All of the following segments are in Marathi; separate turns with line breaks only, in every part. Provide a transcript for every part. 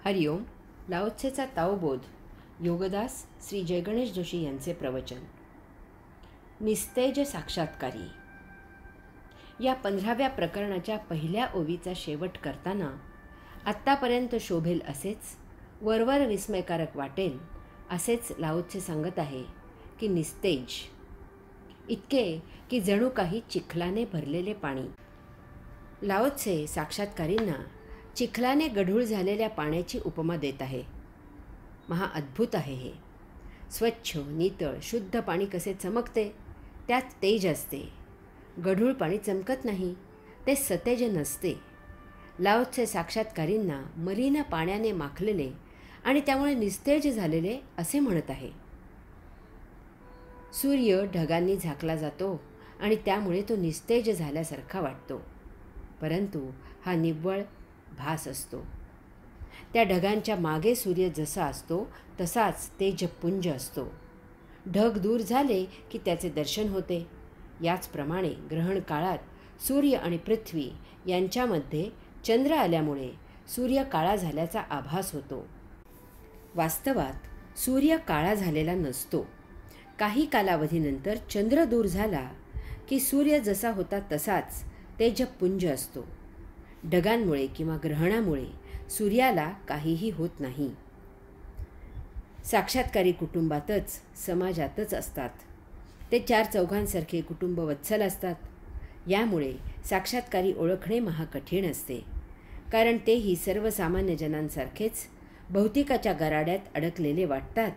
हरिओम. लाओत्सेचा ताओबोध. योगदास श्री जयगणेश जोशी यांचे प्रवचन. निस्तेज साक्षात्कारी. या 15व्या प्रकरणाच्या पहिल्या ओवीचा शेवट करताना आत्तापर्यंत शोभेल असेच, वरवर विस्मयकारक वाटेल असेच लाओत्से सांगत आहे की निस्तेज इतके की जणू काही चिखलाने भरलेले पाणी. लाओत्से साक्षात्कारींना चिखलाने गढूळ झालेल्या पाण्याची उपमा देत आहे. महा अद्भुत आहे हे. स्वच्छ, नितळ, शुद्ध पाणी कसे चमकते, त्यात तेज असते. गढूळ पाणी चमकत नाही, ते सतेज नसते. लाओत्से साक्षात्कारींना मलिन पाण्याने माखलेले आणि त्यामुळे निस्तेज झालेले असे म्हणत आहे. सूर्य ढगांनी झाकला जातो आणि त्यामुळे तो निस्तेज झाल्यासारखा वाटतो, परंतु हा निव्वळ भास असतो. त्या ढगांच्या मागे सूर्य जसा असतो तसाच तेजपुंज असतो. ढग दूर झाले की त्याचे दर्शन होते. याचप्रमाणे ग्रहण काळात सूर्य आणि पृथ्वी यांच्यामध्ये चंद्र आल्यामुळे सूर्य काळा झाल्याचा आभास होतो. वास्तवात सूर्य काळा झालेला नसतो. काही कालावधीनंतर चंद्र दूर झाला की सूर्य जसा होता तसाच तेजपुंज असतो. ढगांमुळे किंवा ग्रहणामुळे सूर्याला काहीही होत नाही. साक्षात्कारी कुटुंबातच, समाजातच असतात. ते 4 चौघांसारखे कुटुंब वत्सल असतात. यामुळे साक्षात्कारी ओळखणे महाकठीण असते, कारण तेही सर्वसामान्य जनांसारखेच भौतिकाच्या गराड्यात अडकलेले वाटतात.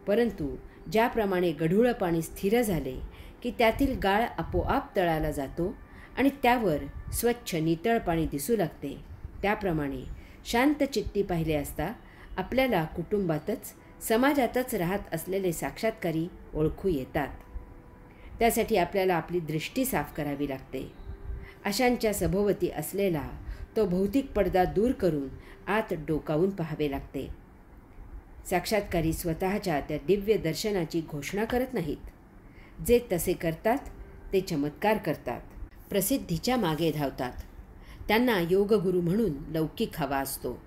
परंतु ज्याप्रमाणे गढूळ पाणी स्थिर झाले की त्यातील गाळ आपोआप तळाला जातो आणि त्यावर स्वच्छ नितळ पाणी दिसू लागते, त्याप्रमाणे शांतचित्ती पाहिले असता आपल्याला कुटुंबातच, समाजातच राहत असलेले साक्षात्कारी ओळखू येतात. त्यासाठी आपल्याला आपली दृष्टी साफ करावी लागते. अशांच्या सभोवती असलेला तो भौतिक पडदा दूर करून आत डोकावून पाहावे लागते. साक्षात्कारी स्वतःच्या त्या दिव्य दर्शनाची घोषणा करत नाहीत. जे तसे करतात ते चमत्कार करतात, प्रसिद्धीच्या मागे धावतात. त्यांना योगगुरू म्हणून लौकिक हवा असतो,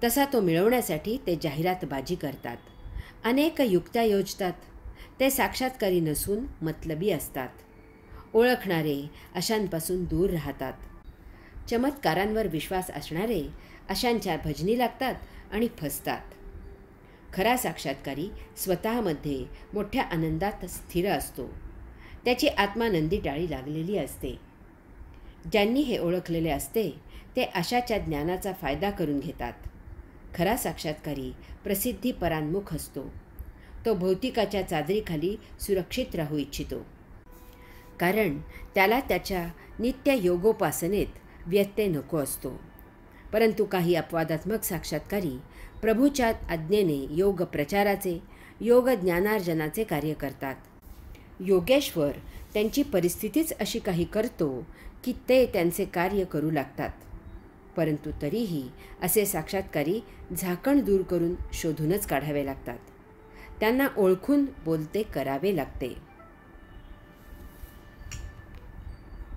तसा तो मिळवण्यासाठी ते जाहिरातबाजी करतात. अनेक युक्त्या योजतात. ते साक्षात्कारी नसून मतलबी असतात. ओळखणारे अशांपासून दूर राहतात. चमत्कारांवर विश्वास असणारे अशांच्या भजनी लागतात आणि फसतात. खरा साक्षात्कारी स्वतःमध्ये मोठ्या आनंदात स्थिर असतो. त्याची आत्मानंदी टाळी लागलेली असते. ज्यांनी हे ओळखलेले असते ते अशाच्या ज्ञानाचा फायदा करून घेतात. खरा साक्षात्कारी प्रसिद्धी परान्मुख असतो. तो भौतिकाच्या चादरीखाली सुरक्षित राहू इच्छितो, कारण त्याला त्याच्या नित्य योगोपासनेत व्यत्यय नको असतो. परंतु काही अपवादात्मक साक्षात्कारी प्रभूच्या आज्ञेने योग प्रचाराचे, योग ज्ञानार्जनाचे कार्य करतात. योगेश्वर त्यांची परिस्थितीच अशी काही करतो की ते त्यांचे कार्य करू लागतात. परंतु तरीही असे साक्षात्कारी झाकण दूर करून शोधूनच काढावे लागतात. त्यांना ओळखून बोलते करावे लागते.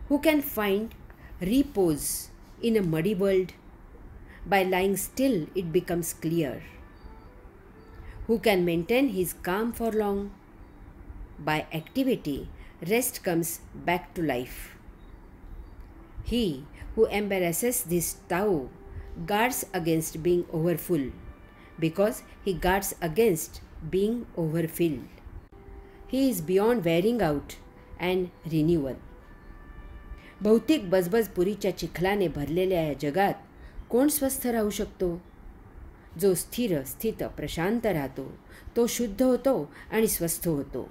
Who can find repose in a muddy world? By lying still it becomes clear. Who can maintain his calm for long? By activity rest comes back to life. He who embraces this Tao guards against being overfull, because he guards against being overfilled. He is beyond wearing out and renewal. भौतिक बजबजपुरीच्या चिखलाने भरलेल्या या जगात कोण स्वस्थ राहू शकतो? जो स्थिर, स्थित, प्रशांत राहतो तो शुद्ध होतो आणि स्वस्थ होतो.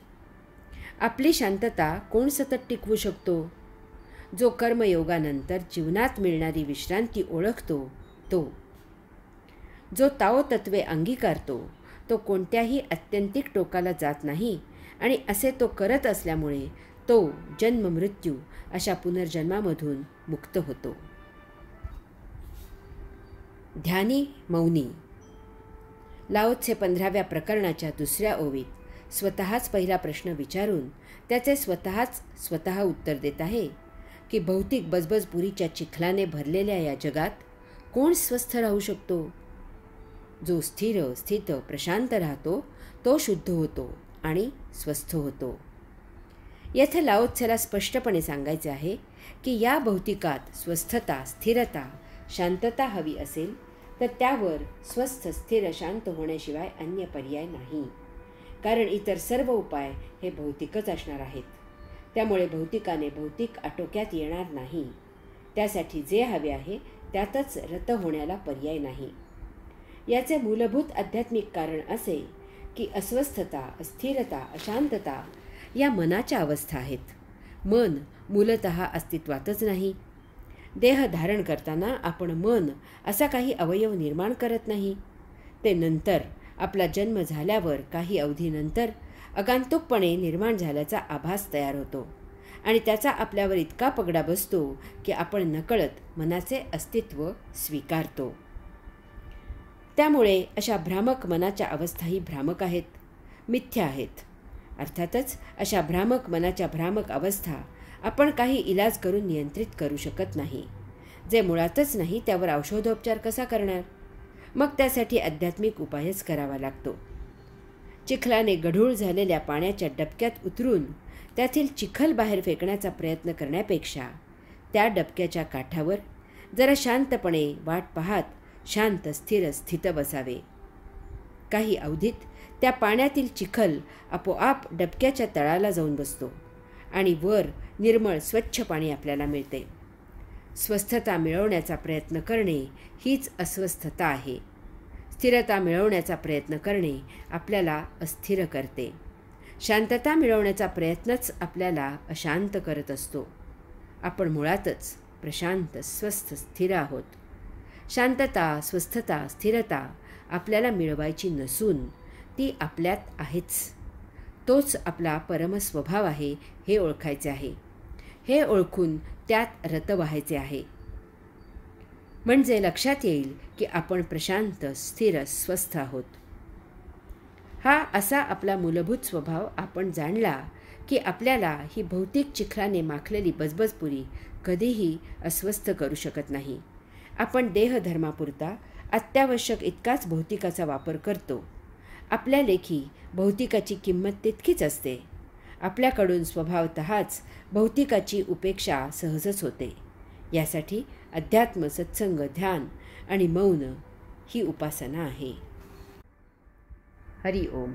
आपली शांतता कोण सतत टिकवू शकतो? जो कर्मयोगानंतर जीवनात मिळणारी विश्रांती ओळखतो तो. जो ताओ तत्वे अंगीकारतो तो कोणत्याही आत्यंतिक टोकाला जात नाही आणि असे तो करत असल्यामुळे तो जन्म मृत्यू अशा पुनर्जन्मामधून मुक्त होतो. ध्यानी मौनी. लाओत्से 15व्या प्रकरणाच्या 2ऱ्या ओवीत स्वतःच पहिला प्रश्न विचारून त्याचे स्वतः उत्तर देत आहे की भौतिक बजबजपुरीच्या चिखलाने भरलेल्या या जगात कोण स्वस्थ राहू शकतो? जो स्थिर स्थित प्रशांत राहतो तो शुद्ध होतो आणि स्वस्थ होतो. येथे लाओत्सेला स्पष्टपणे सांगायचे आहे की या भौतिकात स्वस्थता, स्थिरता, शांतता हवी असेल तर त्यावर स्वस्थ, स्थिर, शांत होण्याशिवाय अन्य पर्याय नाही. कारण इतर सर्व उपाय हे भौतिकच असणार आहेत. त्यामुळे भौतिकाने भौतिक आटोक्यात येणार नाही. त्यासाठी जे हवे आहे त्यातच रत होण्याला पर्याय नाही. याचे मूलभूत आध्यात्मिक कारण असे की अस्वस्थता, अस्थिरता, अशांतता या मनाच्या अवस्था आहेत. मन मूलतः अस्तित्वातच नाही. देह धारण करताना आपण मन असा काही अवयव निर्माण करत नाही. ते नंतर आपला जन्म झाल्यावर काही अवधीनंतर आगंतुकपणे निर्माण झाल्याचा आभास तयार होतो आणि त्याचा आपल्यावर इतका पगडा बसतो की आपण नकळत मनाचे अस्तित्व स्वीकारतो. त्यामुळे अशा भ्रामक मनाच्या अवस्थाही भ्रामक आहेत, मिथ्या आहेत. अर्थातच अशा भ्रामक मनाच्या भ्रामक अवस्था आपण काही इलाज करून नियंत्रित करू शकत नाही. जे मुळातच नाही त्यावर औषधोपचार कसा करणार? मग त्यासाठी आध्यात्मिक उपायच करावा लागतो. चिखलाने गढूळ झालेल्या पाण्याच्या डबक्यात उतरून त्यातील चिखल बाहेर फेकण्याचा प्रयत्न करण्यापेक्षा त्या डबक्याच्या काठावर जरा शांतपणे वाट पाहत शांत, स्थिर, स्थित बसावे. काही अवधीत त्या पाण्यातील चिखल आपोआप डबक्याच्या तळाला जाऊन बसतो आणि वर निर्मळ स्वच्छ पाणी आपल्याला मिळते. स्वस्थता मिळवण्याचा प्रयत्न करणे हीच अस्वस्थता आहे. स्थिरता मिळवण्याचा प्रयत्न करणे आपल्याला अस्थिर करते. शांतता मिळवण्याचा प्रयत्नच आपल्याला अशांत करत असतो. आपण मुळातच प्रशांत, स्वस्थ, स्थिर आहोत. शांतता, स्वस्थता, स्थिरता आपल्याला मिळवायची नसून ती आपल्यात आहेच. तोच आपला परमस्वभाव आहे हे ओळखायचे आहे. हे ओळखून त्यात रत व्हायचे आहे. म्हणजे लक्षात येईल की आपण प्रशांत, स्थिर, स्वस्थ आहोत. हा असा आपला मूलभूत स्वभाव आपण जाणला की आपल्याला ही भौतिक चिखलाने माखलेली बजबजपुरी कधीही अस्वस्थ करू शकत नाही. आपण देहधर्मापुरता अत्यावश्यक इतकाच भौतिकाचा वापर करतो. आपल्या लेखी भौतिकाची किंमत तितकीच असते. आपल्याकडून स्वभावतःच भौतिकाची उपेक्षा सहजच होते. यासाठी अध्यात्म, सत्संग, ध्यान आणि मौन ही उपासना आहे. हरि ओम.